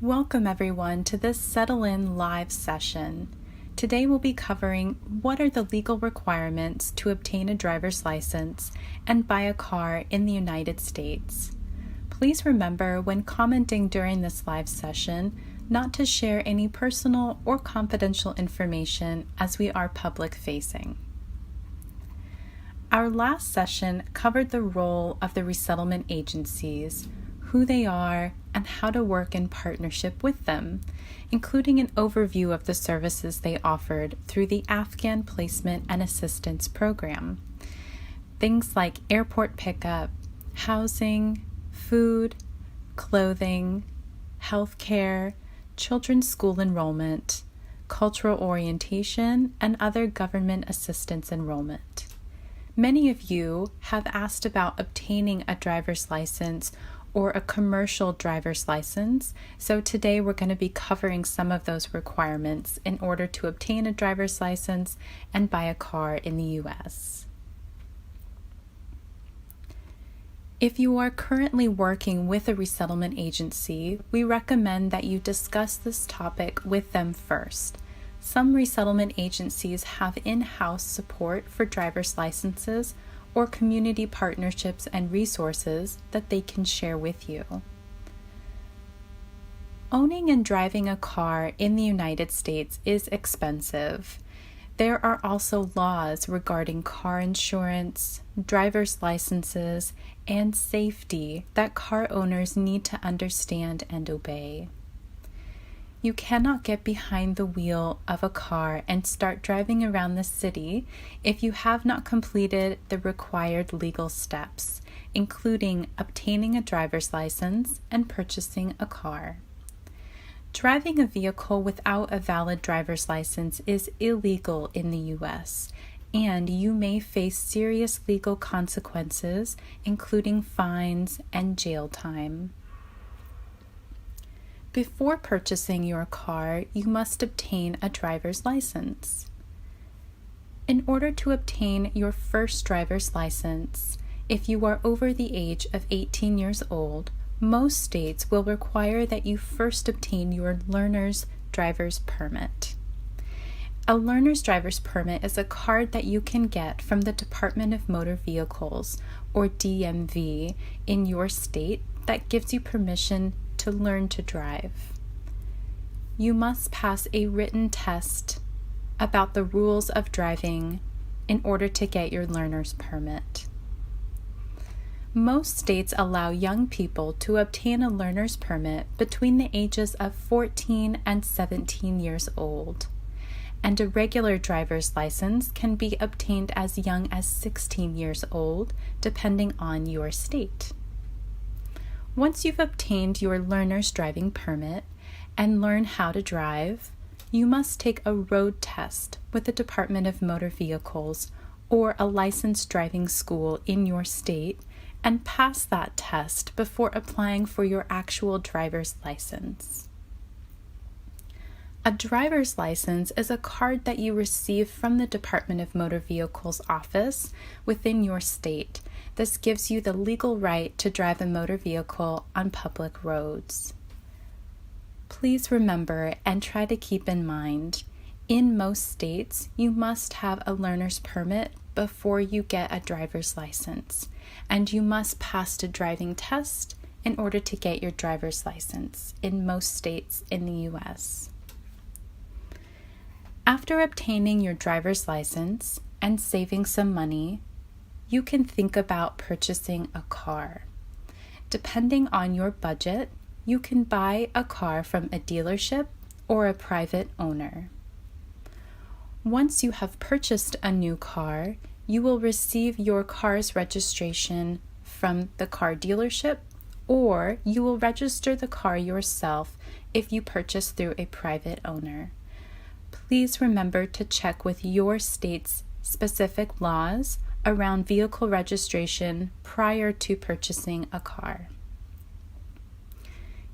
Welcome everyone to this Settle In live session. Today we'll be covering what are the legal requirements to obtain a driver's license and buy a car in the United States. Please remember when commenting during this live session not to share any personal or confidential information as we are public facing. Our last session covered the role of the resettlement agencies, who they are, and how to work in partnership with them, including an overview of the services they offered through the Afghan Placement and Assistance Program. Things like airport pickup, housing, food, clothing, healthcare, children's school enrollment, cultural orientation, and other government assistance enrollment. Many of you have asked about obtaining a driver's license or a commercial driver's license, so today we're going to be covering some of those requirements in order to obtain a driver's license and buy a car in the U.S. If you are currently working with a resettlement agency, we recommend that you discuss this topic with them first. Some resettlement agencies have in-house support for driver's licenses or community partnerships and resources that they can share with you. Owning and driving a car in the United States is expensive. There are also laws regarding car insurance, driver's licenses, and safety that car owners need to understand and obey. You cannot get behind the wheel of a car and start driving around the city if you have not completed the required legal steps, including obtaining a driver's license and purchasing a car. Driving a vehicle without a valid driver's license is illegal in the U.S., and you may face serious legal consequences, including fines and jail time. Before purchasing your car, you must obtain a driver's license. In order to obtain your first driver's license, if you are over the age of 18 years old, most states will require that you first obtain your learner's driver's permit. A learner's driver's permit is a card that you can get from the Department of Motor Vehicles, or DMV, in your state that gives you permission to learn to drive. You must pass a written test about the rules of driving in order to get your learner's permit. Most states allow young people to obtain a learner's permit between the ages of 14 and 17 years old, and a regular driver's license can be obtained as young as 16 years old, depending on your state. Once you've obtained your learner's driving permit and learn how to drive, you must take a road test with the Department of Motor Vehicles or a licensed driving school in your state and pass that test before applying for your actual driver's license. A driver's license is a card that you receive from the Department of Motor Vehicles office within your state. This gives you the legal right to drive a motor vehicle on public roads. Please remember and try to keep in mind, in most states, you must have a learner's permit before you get a driver's license, and you must pass the driving test in order to get your driver's license in most states in the U.S. After obtaining your driver's license and saving some money, you can think about purchasing a car. Depending on your budget, you can buy a car from a dealership or a private owner. Once you have purchased a new car, you will receive your car's registration from the car dealership, or you will register the car yourself if you purchase through a private owner. Please remember to check with your state's specific laws around vehicle registration prior to purchasing a car.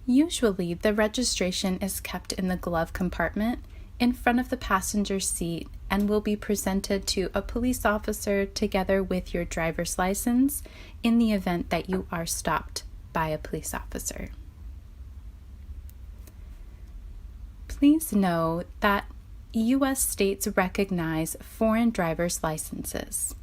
Usually, the registration is kept in the glove compartment in front of the passenger seat and will be presented to a police officer together with your driver's license in the event that you are stopped by a police officer. Please know that U.S. states recognize foreign driver's licenses.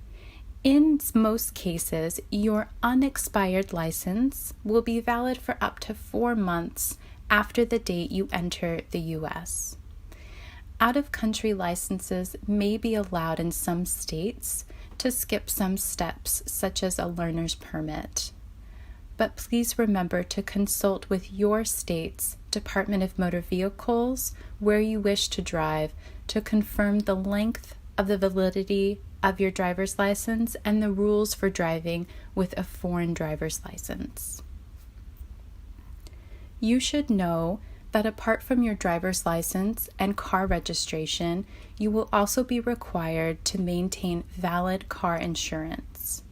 In most cases, your unexpired license will be valid for up to 4 months after the date you enter the U.S. Out-of-country licenses may be allowed in some states to skip some steps, such as a learner's permit. But please remember to consult with your state's Department of Motor Vehicles where you wish to drive to confirm the length of the validity of your driver's license and the rules for driving with a foreign driver's license. You should know that apart from your driver's license and car registration, you will also be required to maintain valid car insurance.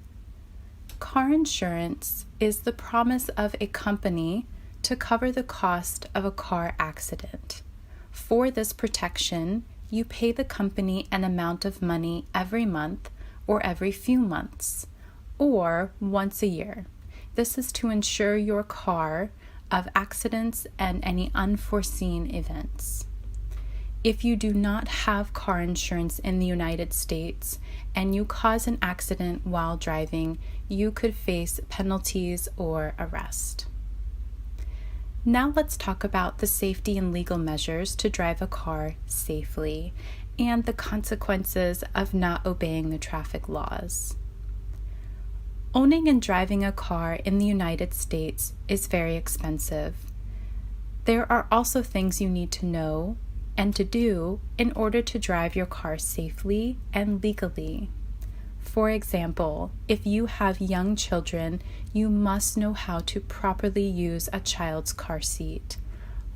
Car insurance is the promise of a company to cover the cost of a car accident. For this protection, you pay the company an amount of money every month or every few months, or once a year. This is to insure your car of accidents and any unforeseen events. If you do not have car insurance in the United States and you cause an accident while driving, you could face penalties or arrest. Now let's talk about the safety and legal measures to drive a car safely and the consequences of not obeying the traffic laws. Owning and driving a car in the United States is very expensive. There are also things you need to know and to do in order to drive your car safely and legally. For example, if you have young children, you must know how to properly use a child's car seat.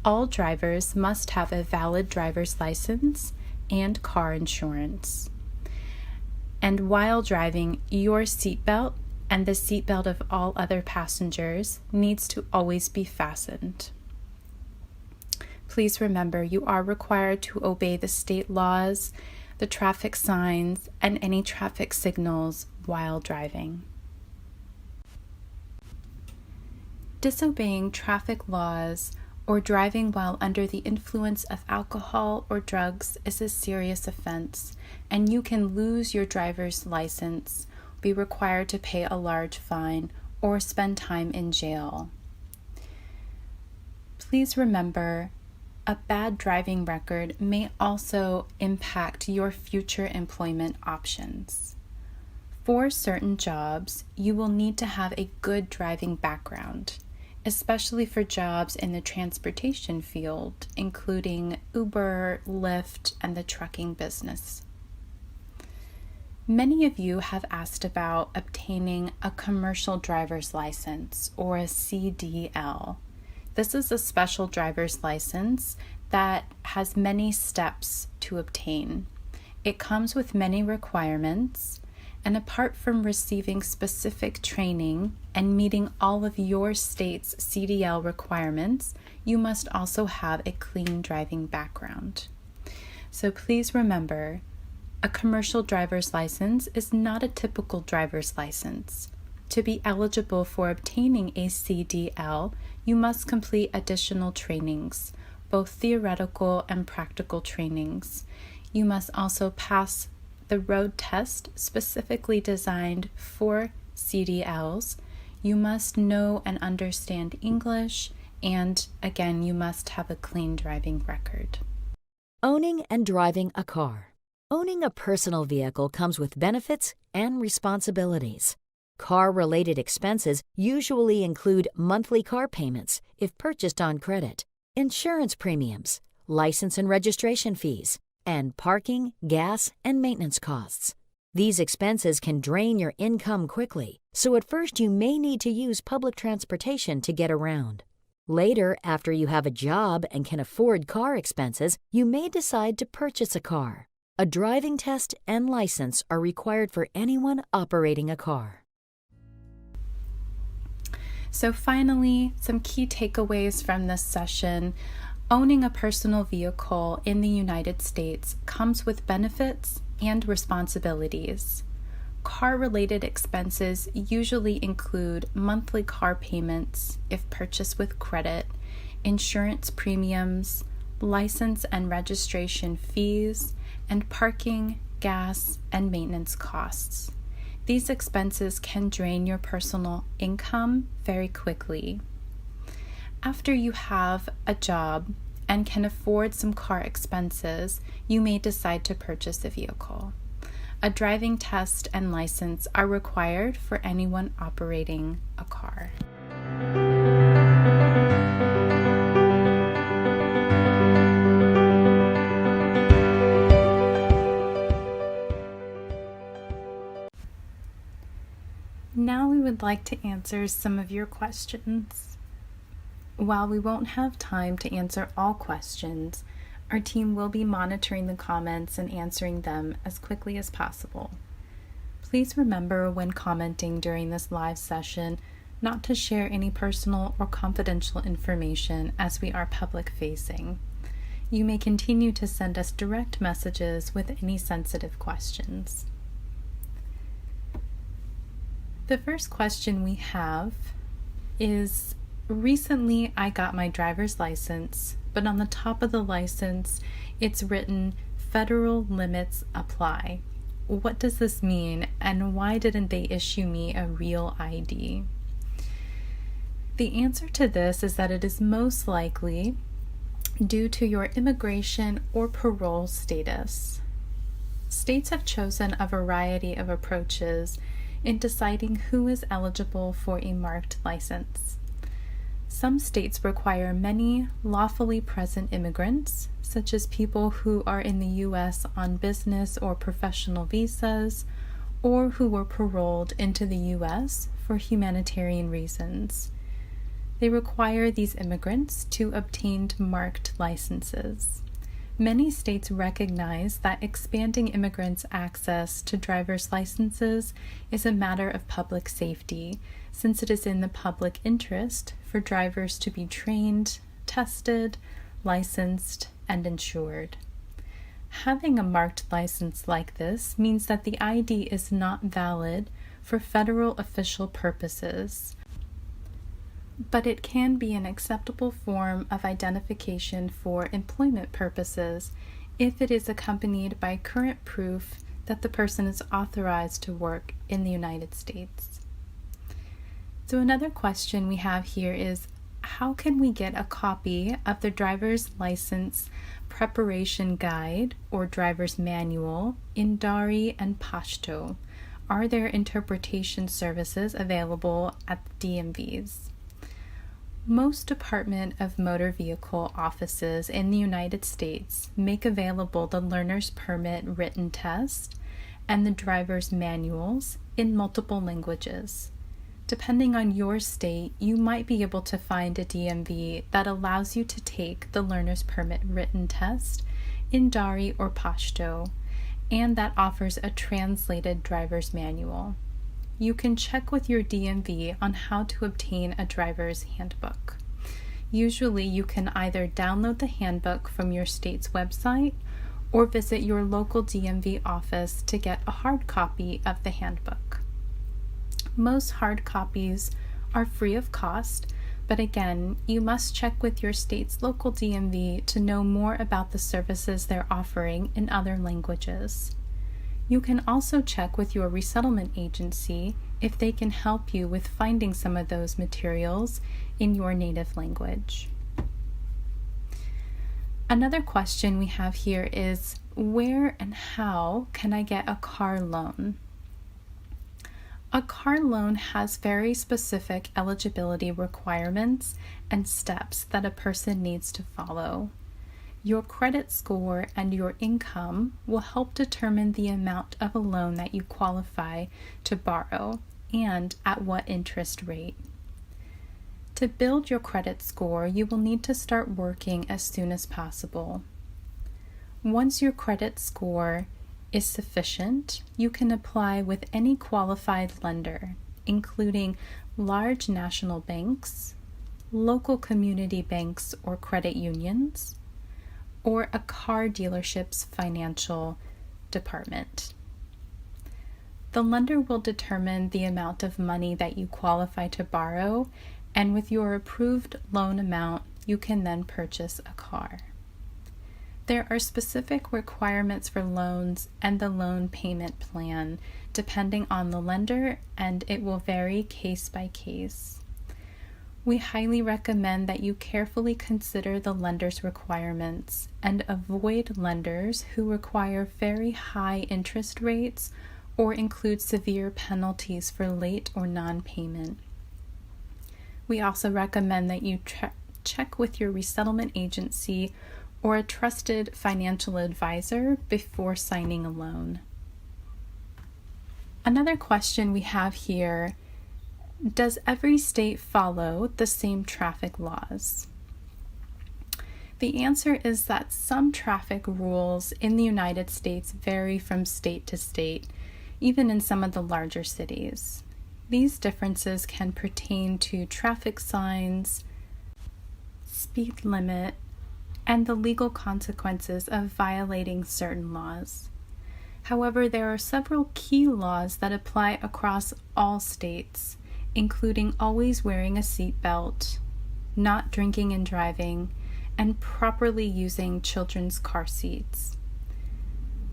All drivers must have a valid driver's license and car insurance. And while driving, your seatbelt and the seatbelt of all other passengers needs to always be fastened. Please remember, you are required to obey the state laws, the traffic signs, and any traffic signals while driving. Disobeying traffic laws or driving while under the influence of alcohol or drugs is a serious offense, and you can lose your driver's license, be required to pay a large fine, or spend time in jail. Please remember, a bad driving record may also impact your future employment options. For certain jobs, you will need to have a good driving background, especially for jobs in the transportation field, including Uber, Lyft, and the trucking business. Many of you have asked about obtaining a commercial driver's license, or a CDL. This is a special driver's license that has many steps to obtain. It comes with many requirements, and apart from receiving specific training and meeting all of your state's CDL requirements, you must also have a clean driving background. So please remember, a commercial driver's license is not a typical driver's license. To be eligible for obtaining a CDL, you must complete additional trainings, both theoretical and practical trainings. You must also pass the road test specifically designed for CDLs. You must know and understand English, and again, you must have a clean driving record. Owning and driving a car. Owning a personal vehicle comes with benefits and responsibilities. Car-related expenses usually include monthly car payments if purchased on credit, insurance premiums, license and registration fees, and parking, gas, and maintenance costs. These expenses can drain your income quickly, so at first you may need to use public transportation to get around. Later, after you have a job and can afford car expenses, you may decide to purchase a car. A driving test and license are required for anyone operating a car. So finally, some key takeaways from this session. Owning a personal vehicle in the United States comes with benefits and responsibilities. Car-related expenses usually include monthly car payments if purchased with credit, insurance premiums, license and registration fees, and parking, gas, and maintenance costs. These expenses can drain your personal income very quickly. After you have a job and can afford some car expenses, you may decide to purchase a vehicle. A driving test and license are required for anyone operating a car. Now we would like to answer some of your questions. While we won't have time to answer all questions, our team will be monitoring the comments and answering them as quickly as possible. Please remember when commenting during this live session not to share any personal or confidential information as we are public-facing. You may continue to send us direct messages with any sensitive questions. The first question we have is, recently I got my driver's license, but on the top of the license it's written "Federal limits apply." What does this mean, and why didn't they issue me a real ID? The answer to this is that it is most likely due to your immigration or parole status. States have chosen a variety of approaches in deciding who is eligible for a marked license. Some states require many lawfully present immigrants, such as people who are in the U.S. on business or professional visas, or who were paroled into the U.S. for humanitarian reasons. They require these immigrants to obtain marked licenses. Many states recognize that expanding immigrants' access to driver's licenses is a matter of public safety, since it is in the public interest for drivers to be trained, tested, licensed, and insured. Having a marked license like this means that the ID is not valid for federal official purposes, but it can be an acceptable form of identification for employment purposes if it is accompanied by current proof that the person is authorized to work in the United States. So another question we have here is, how can we get a copy of the driver's license preparation guide or driver's manual in Dari and Pashto? Are there interpretation services available at the DMVs? Most Department of Motor Vehicle offices in the United States make available the learner's permit written test and the driver's manuals in multiple languages. Depending on your state, you might be able to find a DMV that allows you to take the learner's permit written test in Dari or Pashto, and that offers a translated driver's manual. You can check with your DMV on how to obtain a driver's handbook. Usually, you can either download the handbook from your state's website or visit your local DMV office to get a hard copy of the handbook. Most hard copies are free of cost, but again, you must check with your state's local DMV to know more about the services they're offering in other languages. You can also check with your resettlement agency if they can help you with finding some of those materials in your native language. Another question we have here is, where and how can I get a car loan? A car loan has very specific eligibility requirements and steps that a person needs to follow. Your credit score and your income will help determine the amount of a loan that you qualify to borrow and at what interest rate. To build your credit score, you will need to start working as soon as possible. Once your credit score is sufficient, you can apply with any qualified lender, including large national banks, local community banks or credit unions, or a car dealership's financial department. The lender will determine the amount of money that you qualify to borrow, and with your approved loan amount, you can then purchase a car. There are specific requirements for loans and the loan payment plan, depending on the lender, and it will vary case by case. We highly recommend that you carefully consider the lender's requirements and avoid lenders who require very high interest rates or include severe penalties for late or non-payment. We also recommend that you check with your resettlement agency or a trusted financial advisor before signing a loan. Another question we have here: does every state follow the same traffic laws? The answer is that some traffic rules in the United States vary from state to state, even in some of the larger cities. These differences can pertain to traffic signs, speed limit, and the legal consequences of violating certain laws. However, there are several key laws that apply across all states, including always wearing a seatbelt, not drinking and driving, and properly using children's car seats.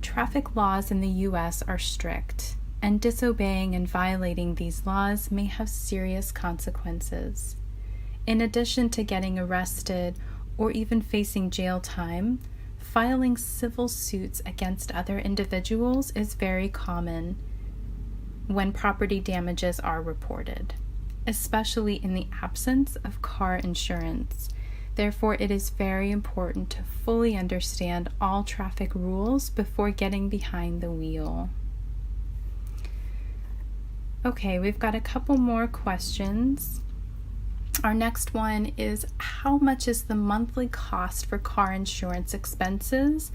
Traffic laws in the U.S. are strict, and disobeying and violating these laws may have serious consequences. In addition to getting arrested or even facing jail time, filing civil suits against other individuals is very common when property damages are reported, especially in the absence of car insurance. Therefore, it is very important to fully understand all traffic rules before getting behind the wheel. Okay, we've got a couple more questions. Our next one is: how much is the monthly cost for car insurance expenses,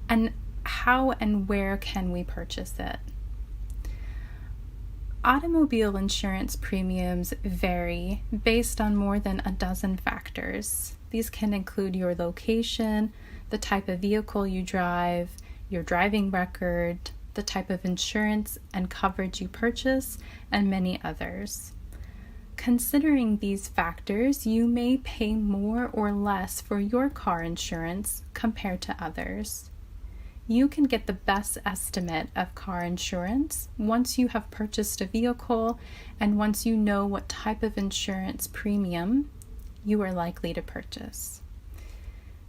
and how and where can we purchase it? Automobile insurance premiums vary based on more than a dozen factors. These can include your location, the type of vehicle you drive, your driving record, the type of insurance and coverage you purchase, and many others. Considering these factors, you may pay more or less for your car insurance compared to others. You can get the best estimate of car insurance once you have purchased a vehicle and once you know what type of insurance premium you are likely to purchase.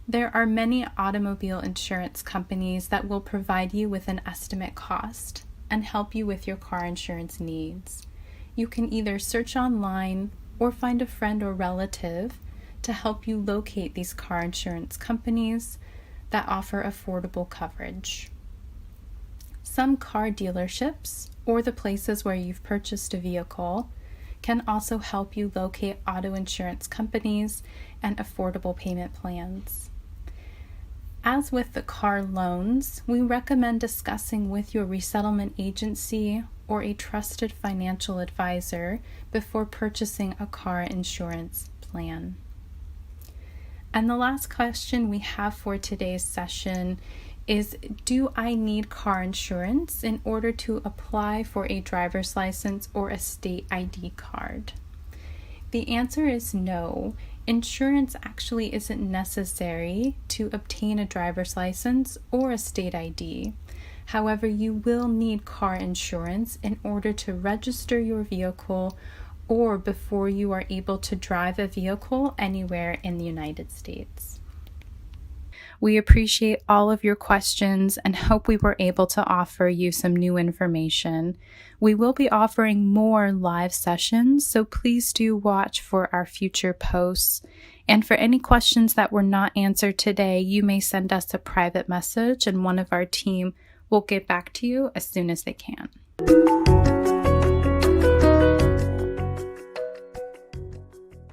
There are many automobile insurance companies that will provide you with an estimate cost and help you with your car insurance needs. You can either search online or find a friend or relative to help you locate these car insurance companies that offer affordable coverage. Some car dealerships or the places where you've purchased a vehicle can also help you locate auto insurance companies and affordable payment plans. As with the car loans, we recommend discussing with your resettlement agency or a trusted financial advisor before purchasing a car insurance plan. And the last question we have for today's session is: do I need car insurance in order to apply for a driver's license or a state ID card? The answer is no. Insurance actually isn't necessary to obtain a driver's license or a state ID. However, you will need car insurance in order to register your vehicle or before you are able to drive a vehicle anywhere in the United States. We appreciate all of your questions and hope we were able to offer you some new information. We will be offering more live sessions, so please do watch for our future posts. And for any questions that were not answered today, you may send us a private message and one of our team will get back to you as soon as they can.